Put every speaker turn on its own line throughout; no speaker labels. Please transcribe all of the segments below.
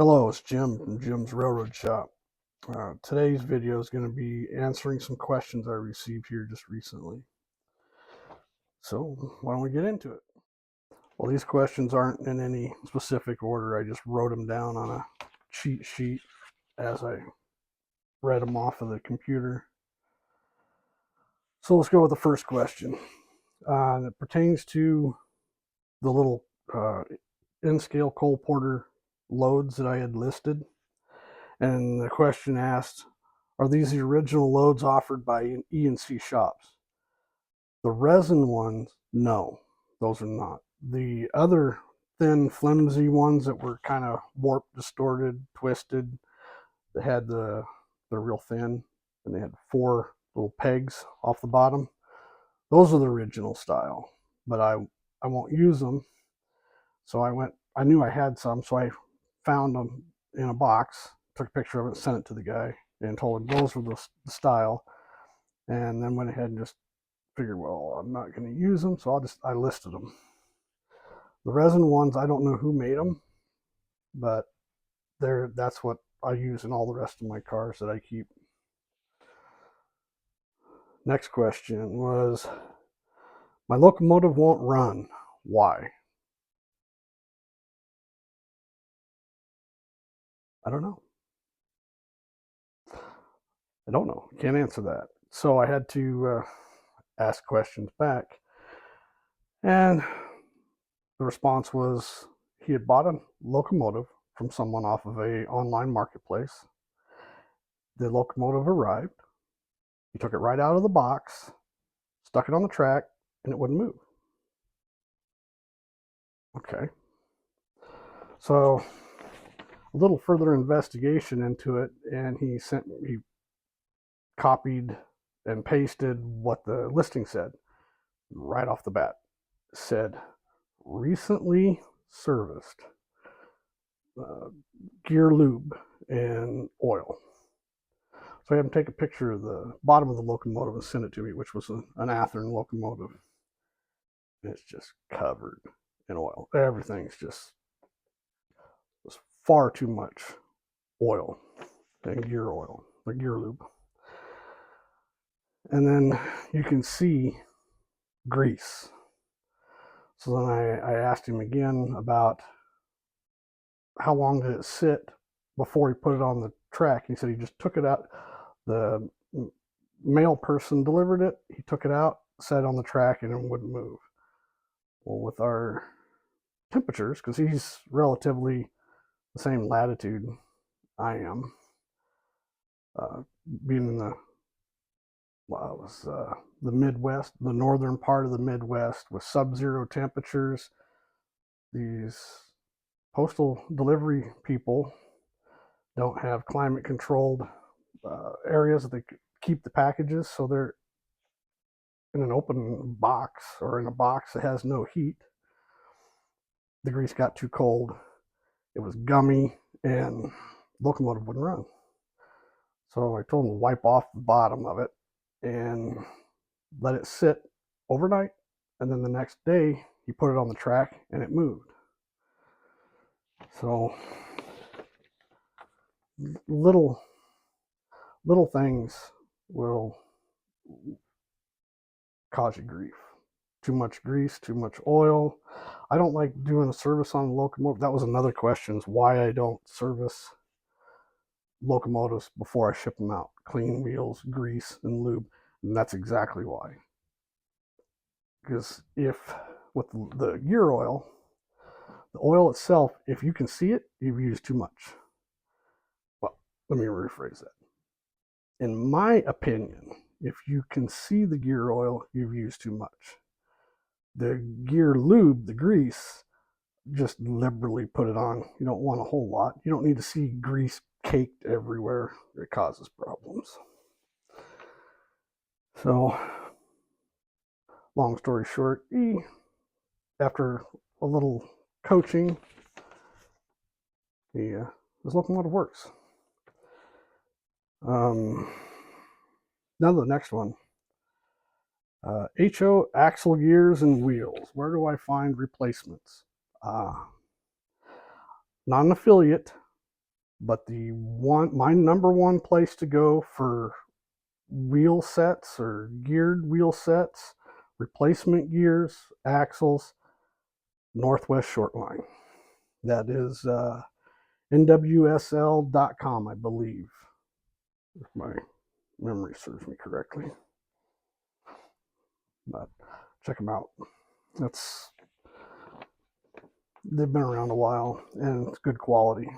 Hello, it's Jim from Jim's Railroad Shop. Today's video is going to be answering some questions I received here just recently. So why don't we get into it? Well, these questions aren't in any specific order. I just wrote them down on a cheat sheet as I read them off of the computer. So let's go with the first question. It pertains to the little in-scale coal porter loads that I had listed. And the question asked, are these the original loads offered by E&C Shops? The resin ones, no, those are not. The other thin, flimsy ones that were kind of warped, distorted, twisted, that had they're real thin, and they had 4 little pegs off the bottom. Those are the original style, but I won't use them. So I knew I had some, so I found them in a box, took a picture of it, sent it to the guy, and told him those were the style. And then went ahead and just figured, well, I'm not going to use them, so I listed them. The resin ones, I don't know who made them, but that's what I use in all the rest of my cars that I keep. Next question was, my locomotive won't run. Why? I don't know. I don't know. Can't answer that. So I had to ask questions back. And the response was he had bought a locomotive from someone off of a online marketplace. The locomotive arrived. He took it right out of the box, stuck it on the track, and it wouldn't move. Okay. So a little further investigation into it, and he copied and pasted what the listing said right off the bat. It said recently serviced, gear lube and oil. So I had him take a picture of the bottom of the locomotive and send it to me, which was an Athearn locomotive. And it's just covered in oil. Everything's just was far too much oil and gear oil, or gear lube. And then you can see grease. So then I asked him again about how long did it sit before he put it on the track. He said he just took it out. The mail person delivered it. He took it out, set it on the track, and it wouldn't move. Well, with our temperatures, because he's relatively the same latitude I am, being in the the Midwest, the northern part of the Midwest with sub-zero temperatures. These postal delivery people don't have climate controlled areas that they keep the packages, so they're in an open box or in a box that has no heat. The grease got too cold, it was gummy, and the locomotive wouldn't run. So I told him to wipe off the bottom of it and let it sit overnight, and then the next day he put it on the track and it moved. So little things will cause you grief. Too much grease, too much oil. I don't like doing a service on a locomotive. That was another question, is why I don't service locomotives before I ship them out. Clean wheels, grease, and lube. And that's exactly why. Because if with the gear oil, the oil itself, if you can see it, you've used too much. Well, let me rephrase that. In my opinion, if you can see the gear oil, you've used too much. The gear lube, the grease, just liberally put it on. You don't want a whole lot. You don't need to see grease caked everywhere. It causes problems. So, long story short, after a little coaching, this locomotive works. Now the next one. HO axle gears and wheels. Where do I find replacements? Not an affiliate. But my number one place to go for wheel sets or geared wheel sets, replacement gears, axles, Northwest Shortline. That is nwsl.com, I believe, if my memory serves me correctly. But check them out. They've been around a while and it's good quality.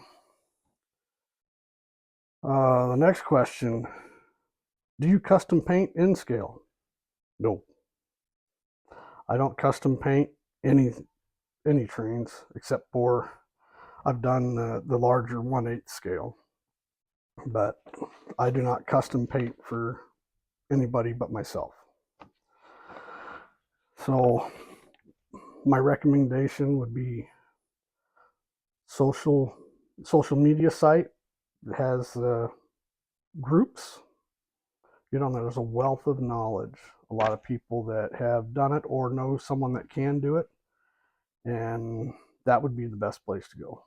The next question: do you custom paint in scale? No, I don't custom paint any trains except for I've done the larger 1/8 scale, but I do not custom paint for anybody but myself. So my recommendation would be social media site that has groups. There's a wealth of knowledge. A lot of people that have done it or know someone that can do it, and that would be the best place to go.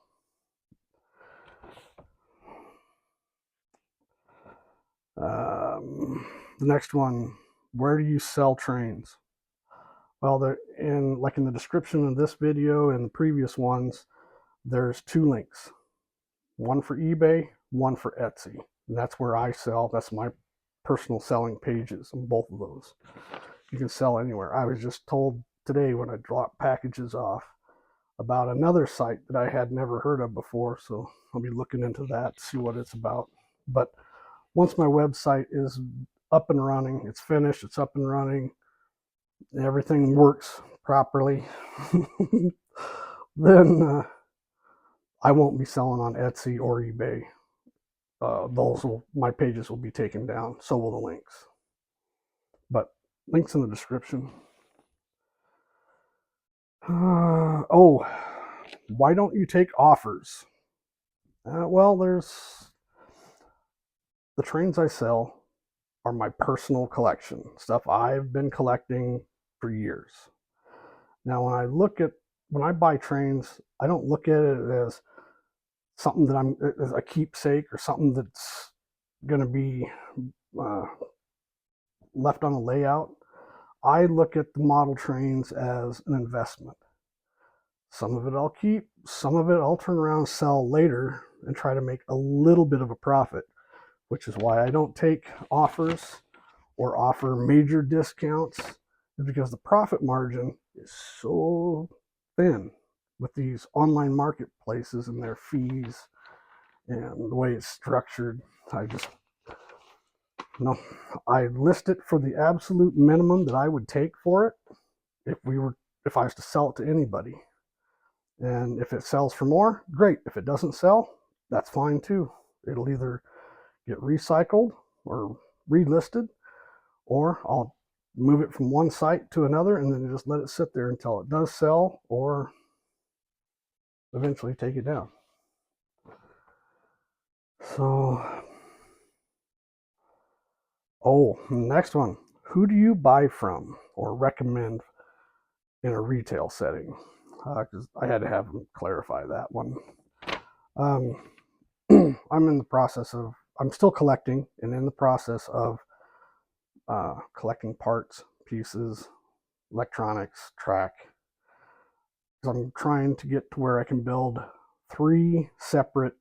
The next one: where do you sell trains? Well, in the description of this video and the previous ones, there's 2 links. One for eBay, one for Etsy. And that's where I sell. That's my personal selling pages on both of those. You can sell anywhere. I was just told today when I dropped packages off about another site that I had never heard of before, so I'll be looking into that to see what it's about. But once my website is up and running, it's finished, it's up and running, everything works properly, then I won't be selling on Etsy or eBay. My pages will be taken down. So will the links. But links in the description. Why don't you take offers? Well, the trains I sell are my personal collection, stuff I've been collecting for years. Now, when I buy trains, I don't look at it as something that as a keepsake or something that's going to be left on a layout. I look at the model trains as an investment. Some of it I'll keep, some of it I'll turn around and sell later and try to make a little bit of a profit, which is why I don't take offers or offer major discounts, because the profit margin is so thin with these online marketplaces and their fees and the way it's structured. I list it for the absolute minimum that I would take for it if I was to sell it to anybody. And if it sells for more, great. If it doesn't sell, that's fine too. It'll either get recycled or relisted, or I'll move it from one site to another and then just let it sit there until it does sell, or eventually take it down. So, next one. Who do you buy from or recommend in a retail setting? Because I had to have them clarify that one. I'm still collecting and in the process of collecting parts, pieces, electronics, track. I'm trying to get to where I can build 3 separate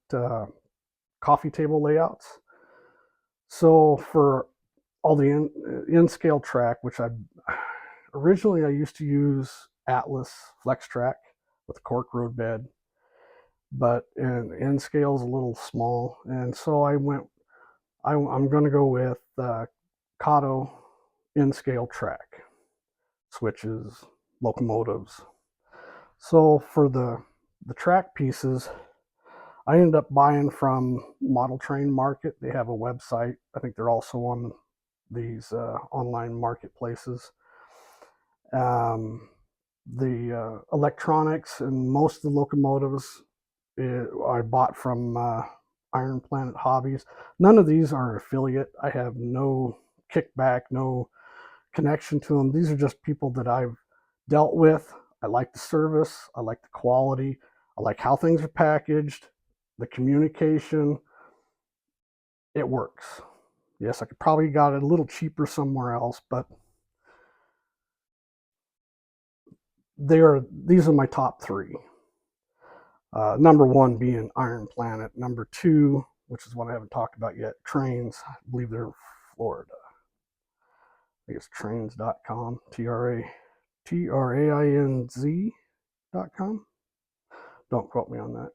coffee table layouts. So for all the in-scale track, which originally I used to use Atlas Flex Track with a cork road bed, but in-scale is a little small, and so I'm going to go with Kato in-scale track, switches, locomotives. So for the track pieces, I ended up buying from Model Train Market. They have a website. I think they're also on these online marketplaces. The electronics and most of the locomotives I bought from Iron Planet Hobbies. None of these are affiliate. I have no kickback, no connection to them. These are just people that I've dealt with. I like the service. I like the quality. I like how things are packaged. The communication, it works. Yes, I could probably got it a little cheaper somewhere else, but these are my top three. Number one being Iron Planet. Number two, which is one I haven't talked about yet, Trains. I believe they're in Florida. I think it's trains.com, trainz.com. Don't quote me on that.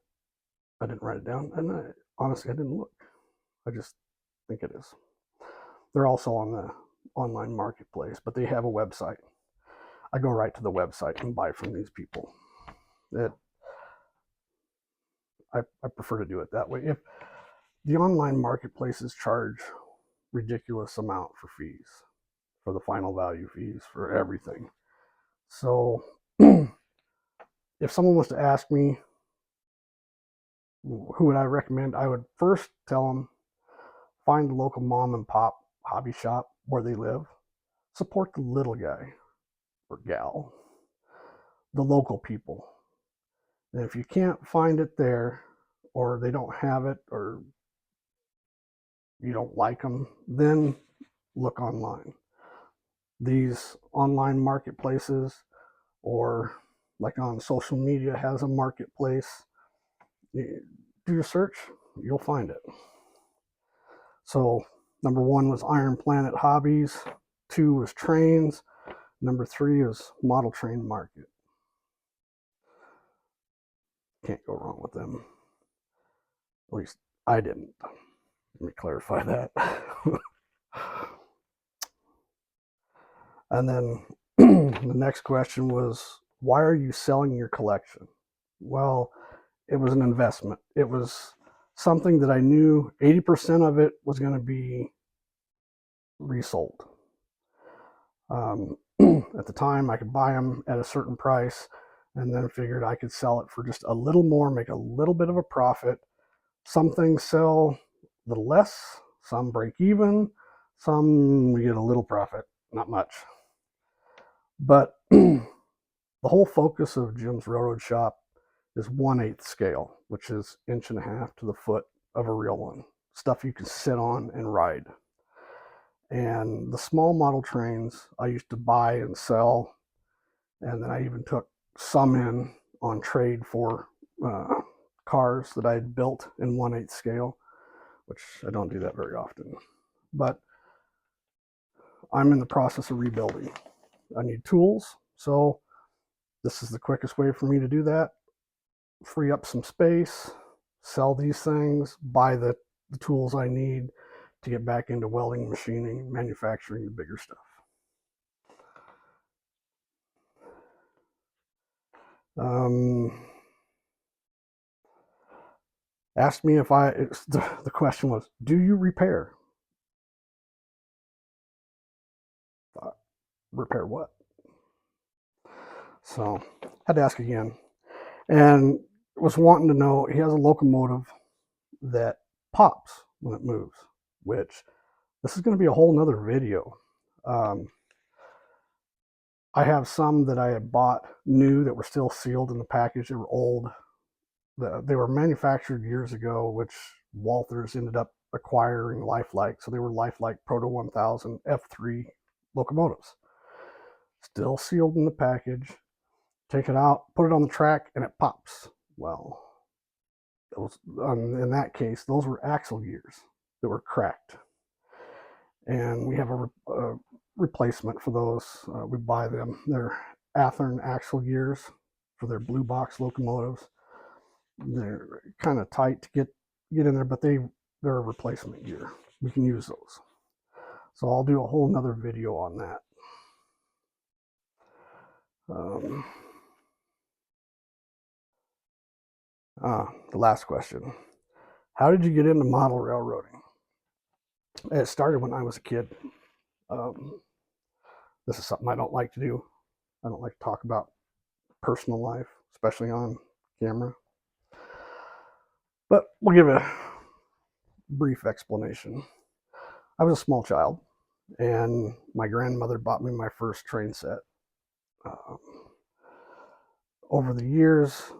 I didn't write it down, and honestly, I didn't look. I just think it is. They're also on the online marketplace, but they have a website. I go right to the website and buy from these people. I prefer to do it that way. If the online marketplaces charge ridiculous amount for fees, for the final value fees, for everything. So if someone was to ask me who would I recommend, I would first tell them find the local mom and pop hobby shop where they live. Support the little guy or gal, the local people. And if you can't find it there, or they don't have it, or you don't like them, then look online. These online marketplaces, or like on social media has a marketplace, do your search, you'll find it. So number one was Iron Planet Hobbies, two was Trains, number three is Model Train Market. Can't go wrong with them. At least I didn't. Let me clarify that. And then the next question was, why are you selling your collection? Well, it was an investment. It was something that I knew 80% of it was going to be resold. At the time, I could buy them at a certain price and then figured I could sell it for just a little more, make a little bit of a profit. Some things sell a little less, some break even, some we get a little profit, not much. But the whole focus of Jim's Railroad Shop is 1/8 scale, which is 1.5 inches to the foot of a real one. Stuff you can sit on and ride. And the small model trains I used to buy and sell, and then I even took some in on trade for cars that I had built in 1/8 scale, which I don't do that very often. But I'm in the process of rebuilding. I need tools, so this is the quickest way for me to do that. Free up some space, sell these things, buy the tools I need to get back into welding, machining, manufacturing the bigger stuff. Asked me if the question was, do you repair? Repair what? So had to ask again, and was wanting to know, he has a locomotive that pops when it moves, which this is going to be a whole nother video. I have some that I had bought new that were still sealed in the package. They were old. They were manufactured years ago, which Walthers ended up acquiring Lifelike. So they were Lifelike Proto 1000 F3 locomotives. Still sealed in the package. Take it out, put it on the track, and it pops. Well, in that case, those were axle gears that were cracked. And we have a replacement for those. We buy them. They're Athearn axle gears for their blue box locomotives. They're kind of tight to get in there, but they're a replacement gear. We can use those. So I'll do a whole nother video on that. The last question. How did you get into model railroading? It started when I was a kid. This is something I don't like to do. I don't like to talk about personal life, especially on camera. But we'll give a brief explanation. I was a small child, and my grandmother bought me my first train set. Over the years,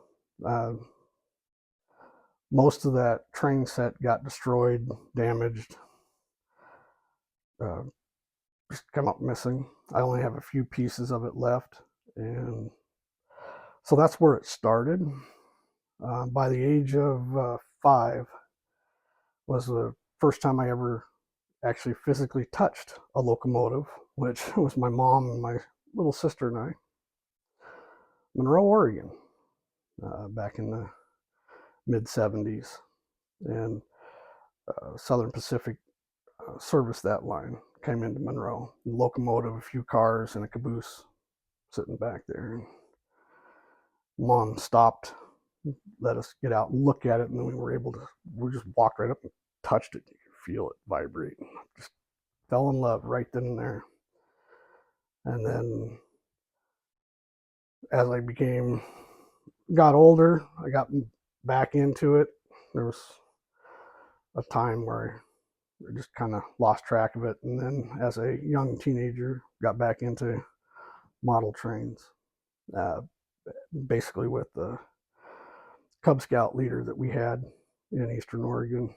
Most of that train set got destroyed, damaged, just come up missing. I only have a few pieces of it left, and so that's where it started. By the age of 5 was the first time I ever actually physically touched a locomotive, which was my mom and my little sister and I. Monroe, Oregon, back in the mid-70s. And Southern Pacific serviced that line, came into Monroe. A locomotive, a few cars, and a caboose sitting back there. And Mom stopped, let us get out and look at it, and then we just walked right up and touched it. You could feel it vibrate. Just fell in love right then and there. And then as I got older, I got back into it. There was a time where I just kind of lost track of it. And then as a young teenager, got back into model trains, basically with the Cub Scout leader that we had in Eastern Oregon,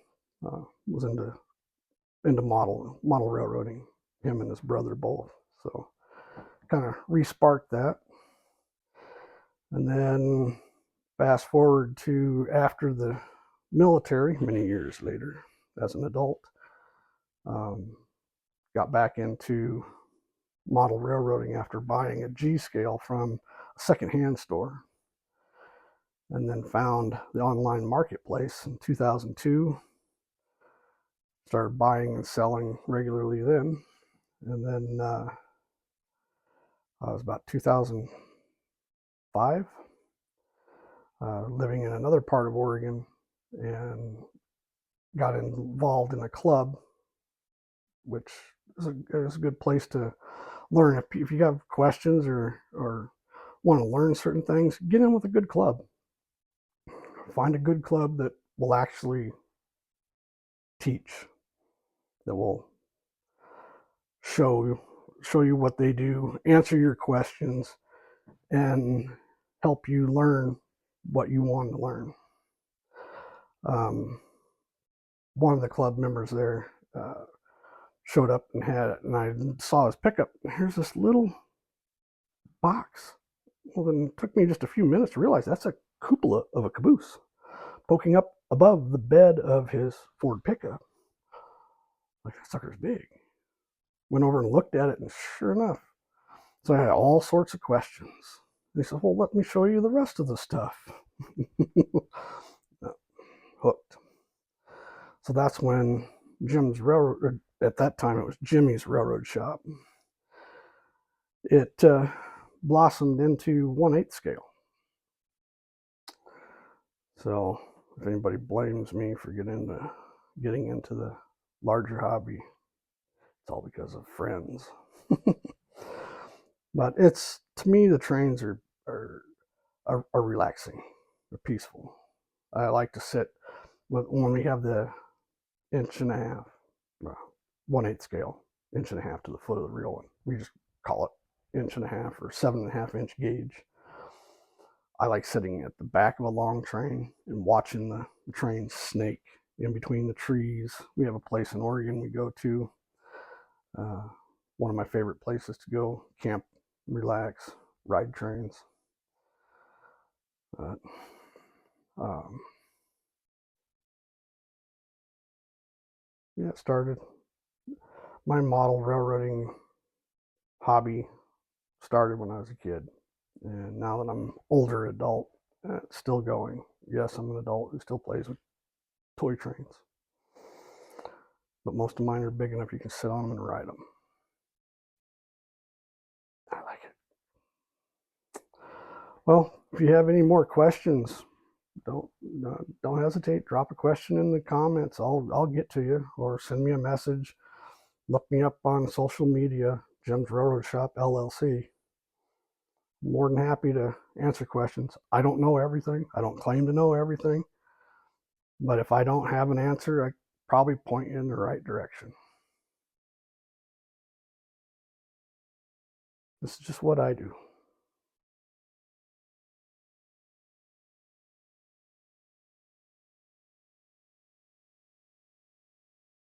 was into model railroading, him and his brother both. So kind of re-sparked that. And then fast forward to after the military, many years later, as an adult, got back into model railroading after buying a G scale from a secondhand store, and then found the online marketplace in 2002. Started buying and selling regularly then, and then I was about 2005, living in another part of Oregon, and got involved in a club, which is a good place to learn. If you have questions or want to learn certain things, get in with a good club. Find a good club that will actually teach, that will show you what they do, answer your questions, and help you learn what you want to learn. One of the club members there showed up and had it, and I saw his pickup. Here's this little box. Well, then it took me just a few minutes to realize that's a cupola of a caboose poking up above the bed of his Ford pickup. Like, that sucker's big. Went over and looked at it, and sure enough. So I had all sorts of questions. And he said, well, let me show you the rest of the stuff. Hooked. So that's when Jim's Railroad, at that time it was Jimmy's Railroad Shop, it blossomed into 1/8 scale. So if anybody blames me for getting into the larger hobby, it's all because of friends. But it's, to me, the trains are relaxing, they're peaceful. I like to sit when we have the 1.5 inch, 1/8 scale, 1.5 inch to the foot of the real one. We just call it 1.5 inch or 7.5 inch gauge. I like sitting at the back of a long train and watching the train snake in between the trees. We have a place in Oregon we go to, one of my favorite places to go camp, relax, ride trains. Yeah, it started. My model railroading hobby started when I was a kid, and now that I'm older adult, it's still going. Yes, I'm an adult who still plays with toy trains, but most of mine are big enough you can sit on them and ride them. I like it. Well, if you have any more questions, don't hesitate. Drop a question in the comments. I'll get to you, or send me a message. Look me up on social media, Jim's Railroad Shop LLC. More than happy to answer questions. I don't know everything. I don't claim to know everything. But if I don't have an answer, I probably point you in the right direction. This is just what I do.